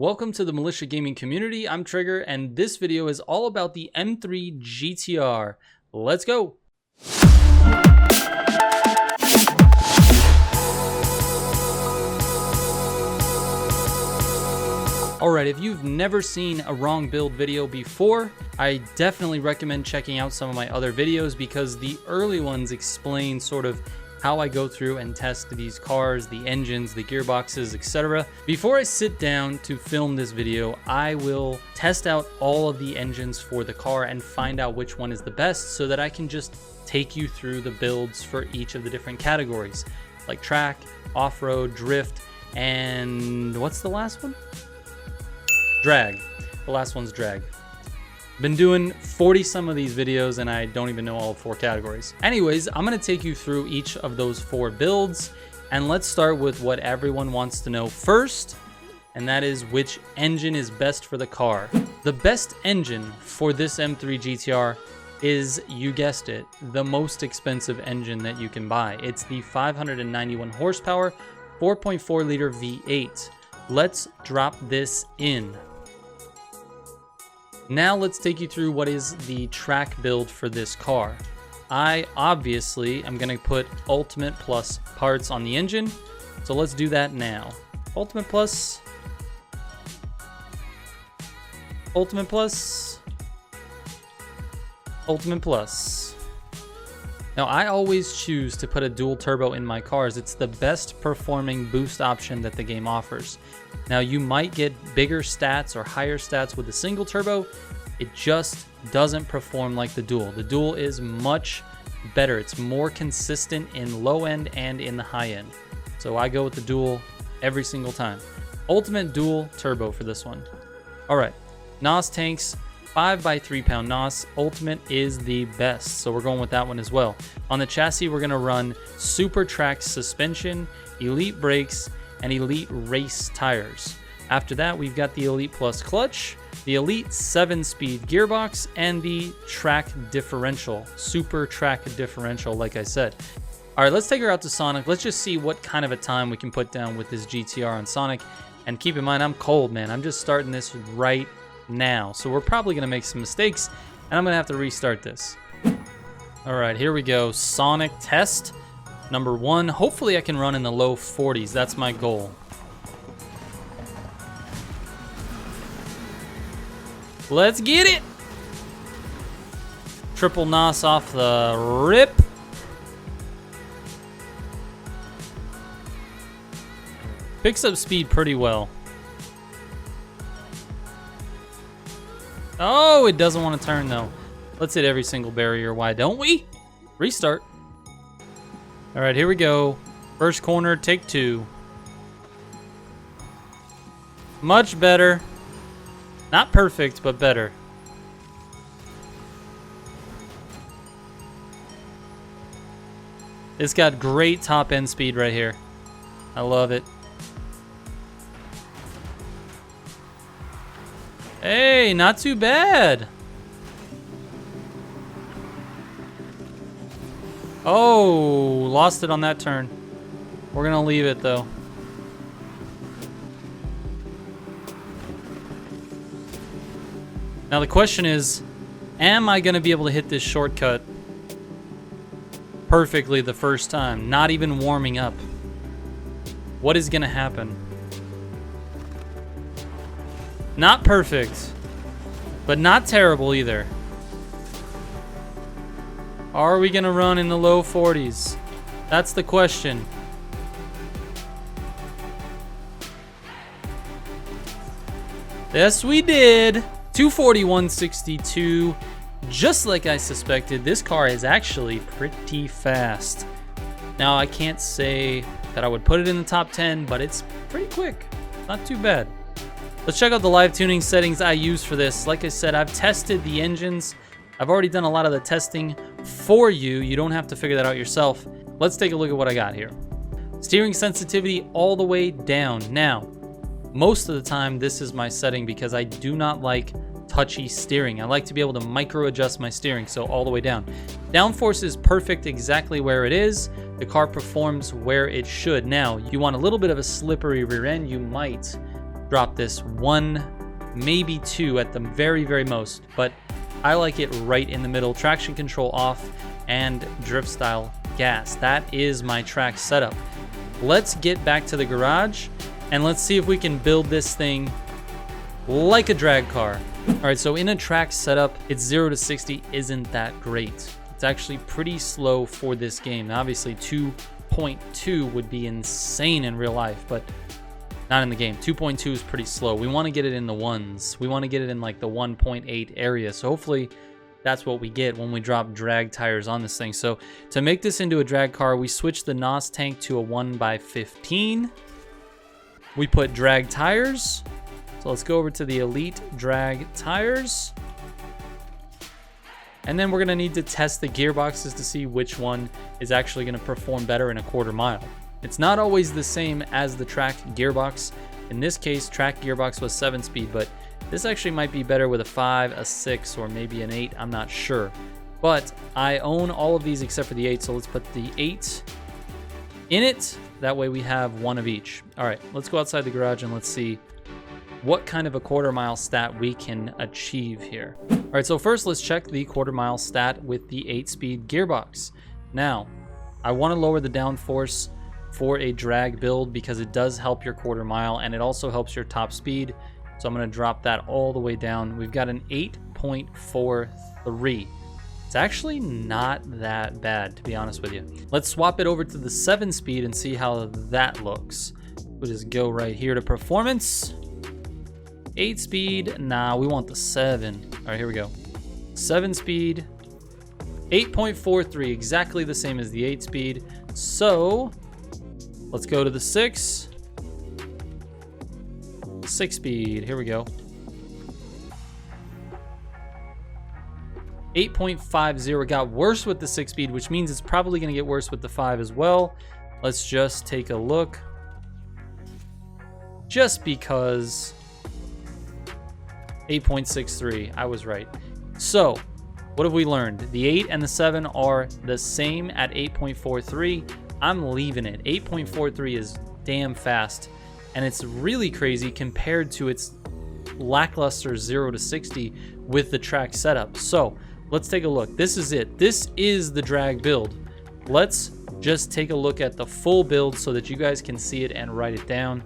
Welcome to the Militia Gaming Community. I'm Trigger, and this video is all about the M3 GTR. Let's go! Alright, if you've never seen a wrong build video before, I definitely recommend checking out some of my other videos because the early ones explain sort of how I go through and test these cars, the engines, the gearboxes, etc. Before I sit down to film this video, I will test out all of the engines for the car and find out which one is the best so that I can just take you through the builds for each of the different categories, like track, off-road, drift, and what's the last one? Drag. The last one's drag. Been doing 40 some of these videos and I don't even know all 4 categories. Anyways, I'm going to take you through each of those 4 builds, and let's start with what everyone wants to know first, and that is which engine is best for the car. The best engine for this M3 GTR is, you guessed it, the most expensive engine that you can buy. It's the 591 horsepower 4.4 liter V8. Let's drop this in. Now let's take you through what is the track build for this car. I obviously am going to put Ultimate Plus parts on the engine, so let's do that now. Ultimate Plus, Ultimate Plus, Ultimate Plus. Now I always choose to put a dual turbo in my cars. It's the best performing boost option that the game offers. Now you might get bigger stats or higher stats with a single turbo. It just doesn't perform like the dual. The dual is much better. It's more consistent in low end and in the high end. So I go with the dual every single time. Ultimate dual turbo for this one. All right, NOS tanks, 5 by 3 pound NOS. Ultimate is the best, so we're going with that one as well. On the chassis, we're gonna run Super Track suspension, Elite brakes, and Elite race tires. After that, we've got the Elite Plus clutch, the Elite 7-speed gearbox, and the track differential, Super Track differential, like I said. All right, let's take her out to Sonic. Let's just see what kind of a time we can put down with this GTR on Sonic. And keep in mind, I'm cold, man. I'm just starting this right now, so we're probably gonna make some mistakes, and I'm gonna have to restart this. All right, here we go. Sonic test number 1. Hopefully I can run in the low 40s. That's my goal. Let's get it. Triple NOS off the rip. Picks up speed pretty well. Oh, it doesn't want to turn though. Let's hit every single barrier. Why don't we? Restart. All right, here we go. First corner, take 2. Much better. Not perfect, but better. It's got great top end speed right here. I love it. Hey, not too bad. Oh, lost it on that turn. We're gonna leave it though. Now the question is, am I gonna be able to hit this shortcut perfectly the first time, not even warming up? What is gonna happen? Not perfect, but not terrible either. Are we gonna run in the low 40s? That's the question. Yes, we did. 241.62. Just like I suspected, this car is actually pretty fast. Now, I can't say that I would put it in the top 10, but it's pretty quick. Not too bad. Let's check out the live tuning settings I use for this. Like I said, I've tested the engines. I've already done a lot of the testing for you. You don't have to figure that out yourself. Let's take a look at what I got here. Steering sensitivity all the way down. Now, most of the time, this is my setting because I do not like touchy steering. I like to be able to micro adjust my steering, so all the way down. Downforce is perfect exactly where it is. The car performs where it should. Now, you want a little bit of a slippery rear end, you might drop this 1, maybe 2 at the very, very most, but I like it right in the middle. Traction control off and drift style gas. That is my track setup. Let's get back to the garage and let's see if we can build this thing like a drag car. All right, so in a track setup, it's 0 to 60 isn't that great. It's actually pretty slow for this game. Now, obviously 2.2 would be insane in real life, but not in the game. 2.2 is pretty slow. We want to get it in the ones. We want to get it in like the 1.8 area. So hopefully that's what we get when we drop drag tires on this thing. So to make this into a drag car, we switch the NOS tank to a 1x15. We put drag tires. So let's go over to the Elite drag tires. And then we're going to need to test the gearboxes to see which one is actually going to perform better in a quarter mile. It's not always the same as the track gearbox. In this case, track gearbox was 7-speed, but this actually might be better with a 5, a 6, or maybe an 8. I'm not sure. But I own all of these except for the 8, so let's put the 8 in it. That way we have one of each. All right, let's go outside the garage and let's see what kind of a quarter mile stat we can achieve here. All right, so first let's check the quarter mile stat with the 8-speed gearbox. Now, I want to lower the downforce for a drag build because it does help your quarter mile and it also helps your top speed. So I'm going to drop that all the way down. We've got an 8.43. It's actually not that bad, to be honest with you. Let's swap it over to the 7-speed and see how that looks. We'll just go right here to performance. 8-speed, nah, we want the 7. All right, here we go. 7-speed, 8.43, exactly the same as the 8-speed. So let's go to the 6. 6-speed, here we go. 8.50, got worse with the 6-speed, which means it's probably going to get worse with the 5 as well. Let's just take a look. Just because 8.63, I was right. So what have we learned? The 8 and the 7 are the same at 8.43. I'm leaving it. 8.43 is damn fast, and it's really crazy compared to its lackluster 0 to 60 with the track setup. So let's take a look. This is it. This is the drag build. Let's just take a look at the full build so that you guys can see it and write it down.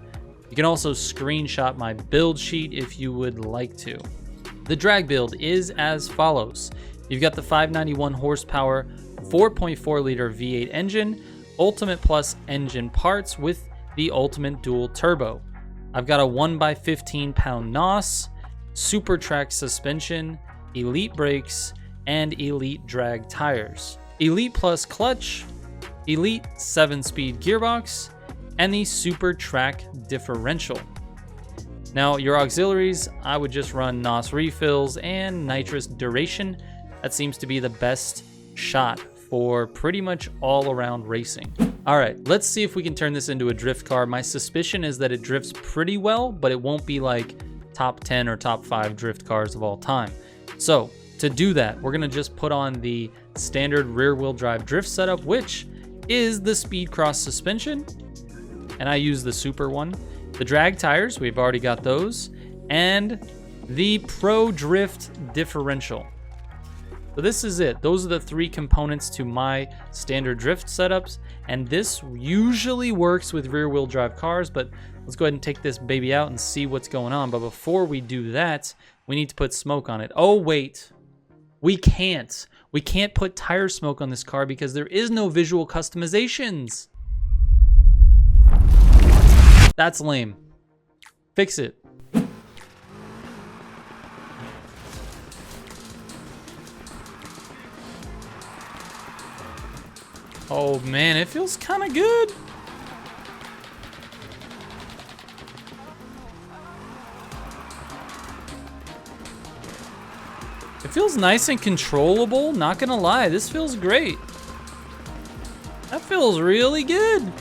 You can also screenshot my build sheet if you would like to. The drag build is as follows. You've got the 591 horsepower, 4.4 liter V8 engine, Ultimate Plus engine parts with the Ultimate Dual Turbo. I've got a 1x15 pound NOS, Super Track suspension, Elite brakes, and Elite drag tires. Elite Plus clutch, Elite 7-speed gearbox, and the Super Track differential. Now, your auxiliaries, I would just run NOS refills and nitrous duration. That seems to be the best shot for pretty much all around racing. All right, let's see if we can turn this into a drift car. My suspicion is that it drifts pretty well, but it won't be like top 10 or top 5 drift cars of all time. So to do that, we're gonna just put on the standard rear wheel drive drift setup, which is the Speed Cross suspension. And I use the super one. The drag tires, we've already got those. And the Pro Drift differential. So this is it. Those are the 3 components to my standard drift setups. And this usually works with rear wheel drive cars, but let's go ahead and take this baby out and see what's going on. But before we do that, we need to put smoke on it. Oh, wait. We can't. We can't put tire smoke on this car because there is no visual customizations. That's lame. Fix it. Oh man, it feels kind of good. It feels nice and controllable, not gonna lie. This feels great. That feels really good.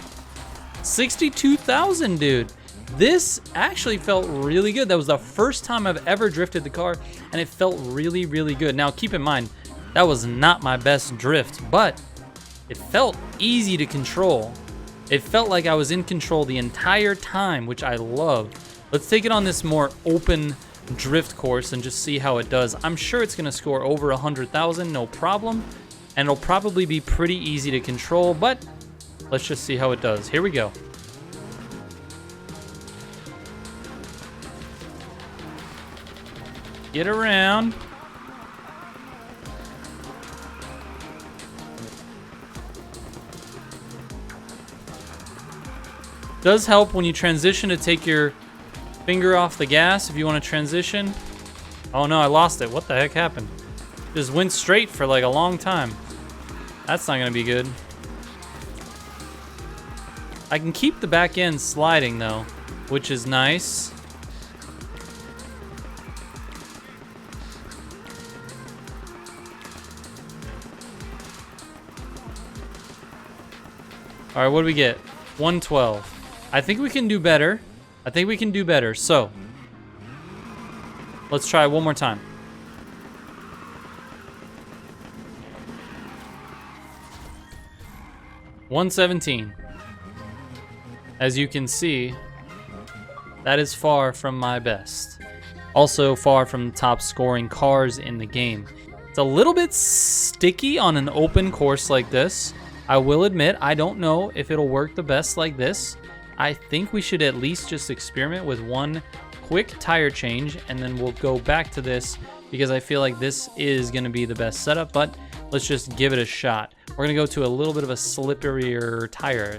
62,000, dude. This actually felt really good. That was the first time I've ever drifted the car, and it felt really, really good. Now, keep in mind, that was not my best drift, but it felt easy to control. It felt like I was in control the entire time, which I love. Let's take it on this more open drift course and just see how it does. I'm sure it's going to score over 100,000, no problem. And it'll probably be pretty easy to control, but let's just see how it does. Here we go. Get around. Does help when you transition to take your finger off the gas if you want to transition. Oh no, I lost it. What the heck happened? Just went straight for like a long time. That's not gonna be good. I can keep the back end sliding though, which is nice. All right, what do we get? 112. I think we can do better. I think we can do better. So, let's try one more time. $117. As you can see, that is far from my best. Also far from the top scoring cars in the game. It's a little bit sticky on an open course like this. I will admit, I don't know if it'll work the best like this. I think we should at least just experiment with one quick tire change, and then we'll go back to this because I feel like this is going to be the best setup, but let's just give it a shot. We're going to go to a little bit of a slipperier tire.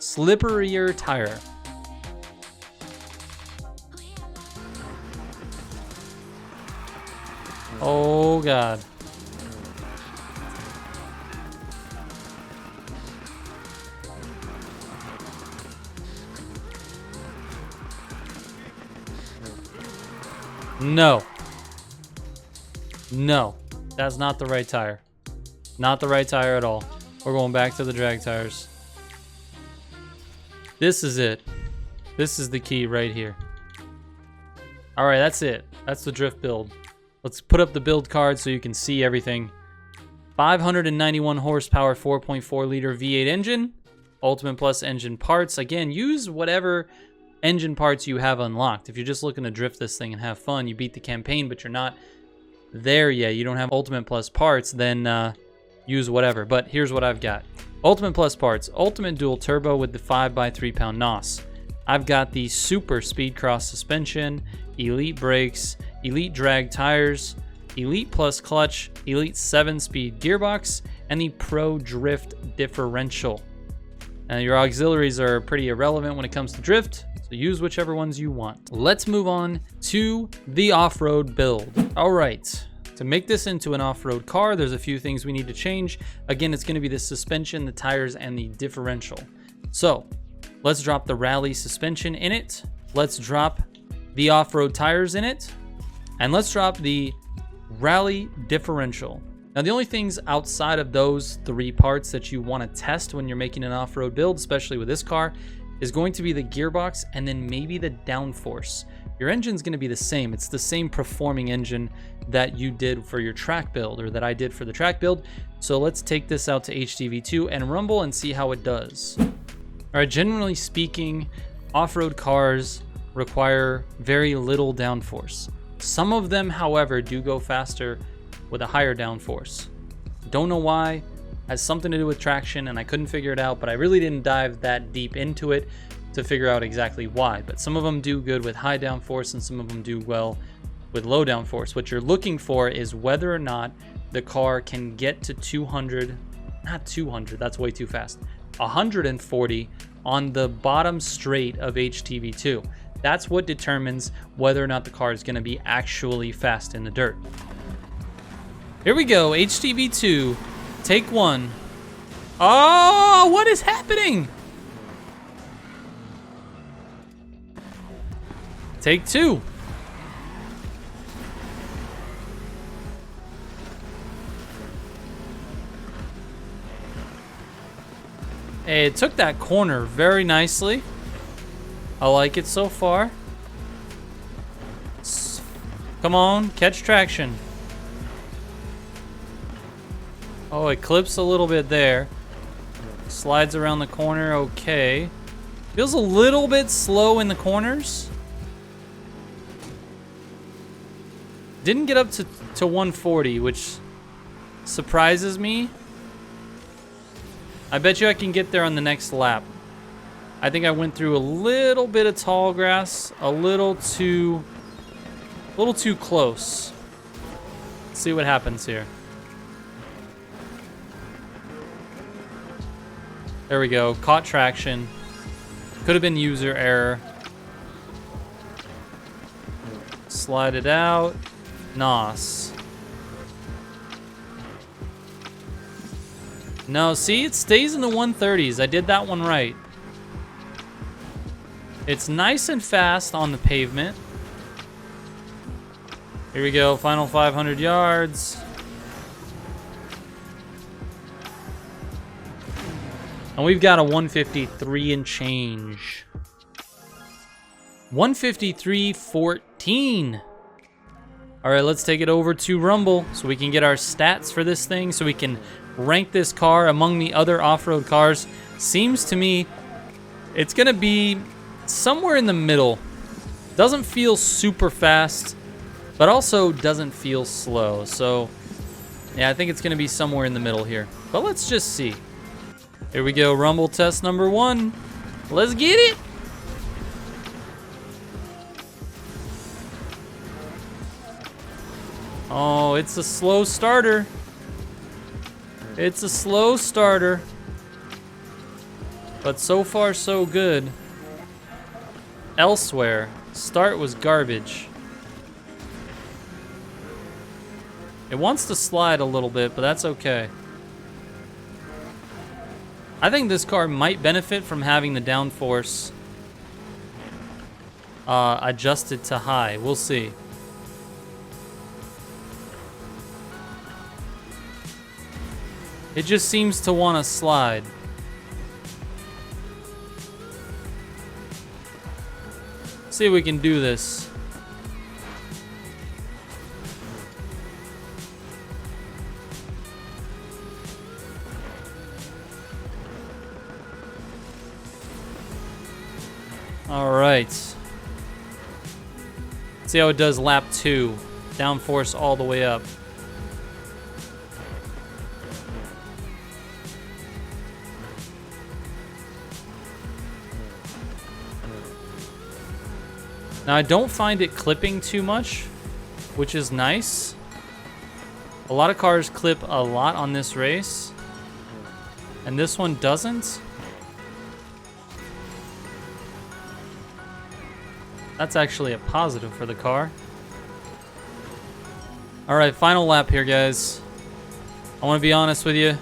Slipperier tire. Oh, God. No. No. That's not the right tire. Not the right tire at all. We're going back to the drag tires. This is it. This is the key right here. All right, that's it. That's the drift build. Let's put up the build card so you can see everything. 591 horsepower, 4.4 liter V8 engine. Ultimate Plus engine parts. Again, use whatever engine parts you have unlocked. If you're just looking to drift this thing and have fun, you beat the campaign, but you're not there yet, you don't have Ultimate Plus parts, then use whatever. But here's what I've got. Ultimate Plus parts. Ultimate Dual Turbo with the 5x3 pound NOS. I've got the Super Speed Cross suspension, Elite brakes, Elite drag tires, Elite Plus clutch, Elite 7-speed gearbox, and the Pro Drift differential. Now, your auxiliaries are pretty irrelevant when it comes to drift, so use whichever ones you want. Let's move on to the off-road build. All right, to make this into an off-road car, there's a few things we need to change. Again, it's gonna be the suspension, the tires, and the differential. So let's drop the rally suspension in it. Let's drop the off-road tires in it. And let's drop the rally differential. Now, the only things outside of those three parts that you want to test when you're making an off-road build, especially with this car, is going to be the gearbox and then maybe the downforce. Your engine's going to be the same. It's the same performing engine that you did for your track build, or that I did for the track build. So let's take this out to HTV2 and rumble and see how it does. All right, generally speaking, off-road cars require very little downforce. Some of them, however, do go faster with a higher downforce. Don't know why. Has something to do with traction, and I couldn't figure it out, but I really didn't dive that deep into it to figure out exactly why. But some of them do good with high downforce, and some of them do well with low downforce. What you're looking for is whether or not the car can get to 200, not 200, that's way too fast, 140 on the bottom straight of HTV2. That's what determines whether or not the car is going to be actually fast in the dirt. Here we go, HTV2, take one. Oh, what is happening? Take two. Hey, it took that corner very nicely. I like it so far. Come on, catch traction. Oh, it clips a little bit there. Slides around the corner, okay. Feels a little bit slow in the corners. Didn't get up to 140, which surprises me. I bet you I can get there on the next lap. I think I went through a little bit of tall grass, a little too close. Let's see what happens here. There we go, caught traction. Could have been user error. Slide it out. Nos. No, see, it stays in the 130s. I did that one right. It's nice and fast on the pavement. Here we go, final 500 yards. And we've got a 153 and change. 153.14. All right, let's take it over to Rumble so we can get our stats for this thing, so we can rank this car among the other off-road cars. Seems to me it's gonna be somewhere in the middle. Doesn't feel super fast, but also doesn't feel slow. So yeah, I think it's gonna be somewhere in the middle here. But let's just see. Here we go, Rumble test number 1. Let's get it. Oh, it's a slow starter. It's a slow starter. But so far, so good. Elsewhere, start was garbage. It wants to slide a little bit, but that's okay. I think this car might benefit from having the downforce adjusted to high. We'll see. It just seems to want to slide. See if we can do this. All right. See how it does lap 2. Downforce all the way up. Now, I don't find it clipping too much, which is nice. A lot of cars clip a lot on this race, and this one doesn't. That's actually a positive for the car. All right, final lap here, guys. I want to be honest with you.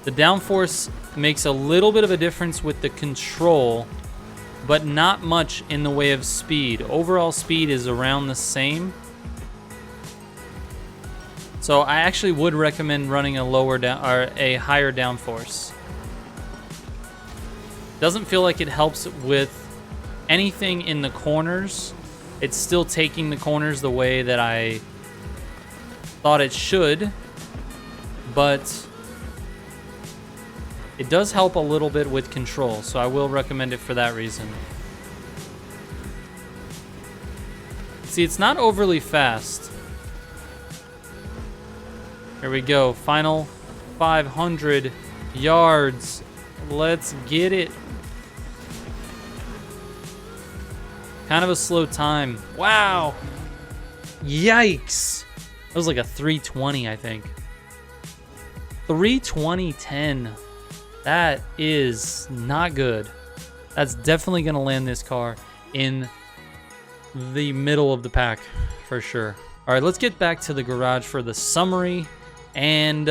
The downforce makes a little bit of a difference with the control, but not much in the way of speed. Overall speed is around the same. So I actually would recommend running a lower down or a higher downforce. Doesn't feel like it helps with anything in the corners. It's still taking the corners the way that I thought it should, but it does help a little bit with control, so I will recommend it for that reason. See, it's not overly fast. Here we go, final 500 yards. Let's get it. Kind of a slow time. Wow. Yikes. That was like a 320, I think. 320.10. That is not good. That's definitely going to land this car in the middle of the pack for sure. All right, let's get back to the garage for the summary, and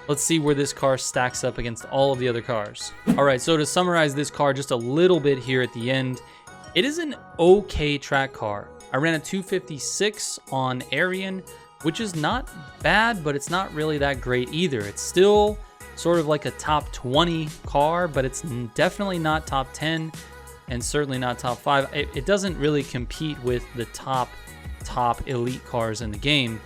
let's see where this car stacks up against all of the other cars. All right, so to summarize this car just a little bit here at the end, it is an okay track car. I ran a 256 on Arian, which is not bad, but it's not really that great either. It's still sort of like a top 20 car, but it's definitely not top 10 and certainly not top 5. It doesn't really compete with the top elite cars in the game.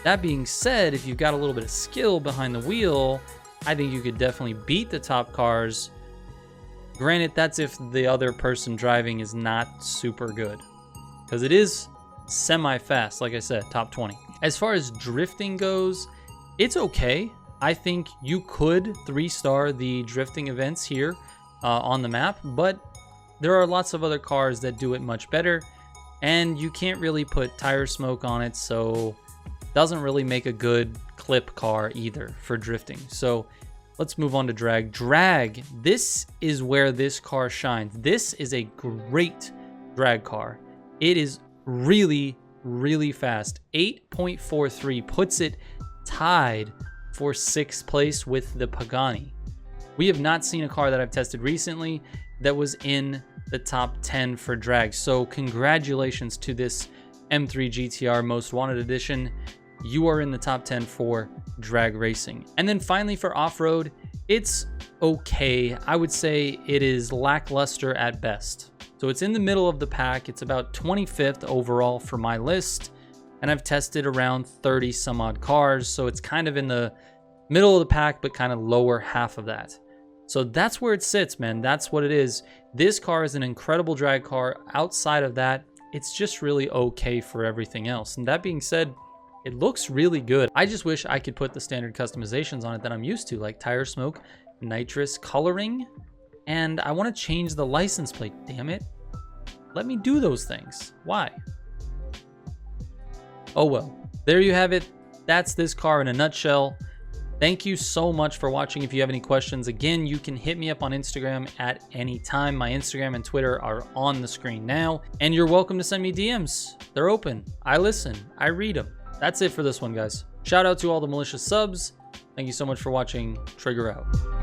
That being said, if you've got a little bit of skill behind the wheel, I think you could definitely beat the top cars Granted, that's if the other person driving is not super good, because it is semi-fast, like I said, top 20. As far as drifting goes, it's okay. I think you could 3-star the drifting events here on the map, but there are lots of other cars that do it much better, and you can't really put tire smoke on it, so it doesn't really make a good clip car either for drifting. So let's move on to drag. Drag, this is where this car shines. This is a great drag car. It is really, really fast. 8.43 puts it tied for 6th place with the Pagani. We have not seen a car that I've tested recently that was in the top 10 for drag. So congratulations to this M3 GTR Most Wanted Edition. You are in the top 10 for drag racing. And then finally for off-road, it's okay. I would say it is lackluster at best. So it's in the middle of the pack. It's about 25th overall for my list. And I've tested around 30 some odd cars. So it's kind of in the middle of the pack, but kind of lower half of that. So that's where it sits, man. That's what it is. This car is an incredible drag car. Outside of that, it's just really okay for everything else. And that being said, it looks really good. I just wish I could put the standard customizations on it that I'm used to, like tire smoke, nitrous, coloring, and I want to change the license plate. Damn it. Let me do those things. Why? Oh well. There you have it. That's this car in a nutshell. Thank you so much for watching. If you have any questions, again, you can hit me up on Instagram at any time. My Instagram and Twitter are on the screen now, and you're welcome to send me DMs. They're open. I listen. I read them. That's it for this one, guys. Shout out to all the Militia subs. Thank you so much for watching. Trigger out.